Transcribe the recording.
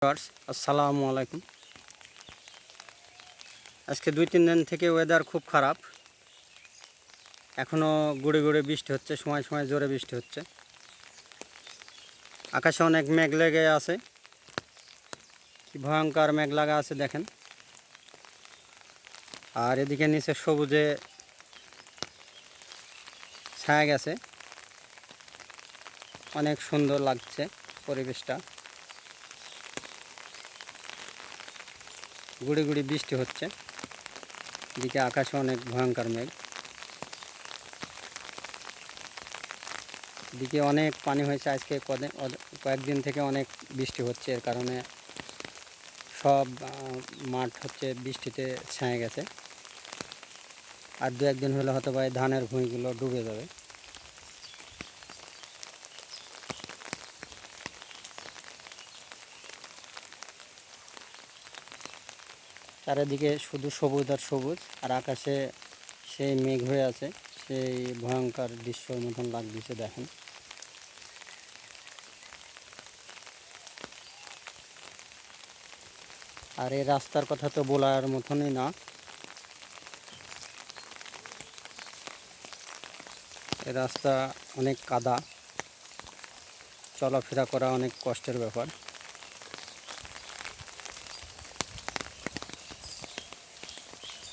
Viewers, আসসালামু আলাইকুম। আজকে 2-3 দিন থেকে ওয়েদার খুব খারাপ। এখনও গুড়ে গুড়ে বৃষ্টি হচ্ছে, সময় সময় জোরে বৃষ্টি হচ্ছে। আকাশে অনেক মেঘ লেগে আছে, কি ভয়ঙ্কর মেঘ লাগা আছে দেখেন। আর এদিকে নিচে সবুজে ছায়া গেছে, অনেক সুন্দর লাগছে পরিবেশটা। গুড়ি গুড়ি বৃষ্টি হচ্ছে, এদিকে আকাশে অনেক ভয়ঙ্কর মেঘ। এদিকে অনেক পানি হয়েছে আজকে, কয়েকদিন থেকে অনেক বৃষ্টি হচ্ছে, এর কারণে সব মাঠ হচ্ছে বৃষ্টিতে ছেয়ে গেছে। আর 2-1 দিন হলে হয়তো বা ধানের ভুঁইগুলো ডুবে যাবে। চারিদিকে শুধু সবুজ আর সবুজ, আর আকাশে সেই মেঘ হয়ে আছে, সেই ভয়ঙ্কর দৃশ্যর মতন লাগতেছে দেখেন। আর এই রাস্তার কথা তো বলার মতনই না, এই রাস্তা অনেক কাদা, চলাফেরা করা অনেক কষ্টের ব্যাপার।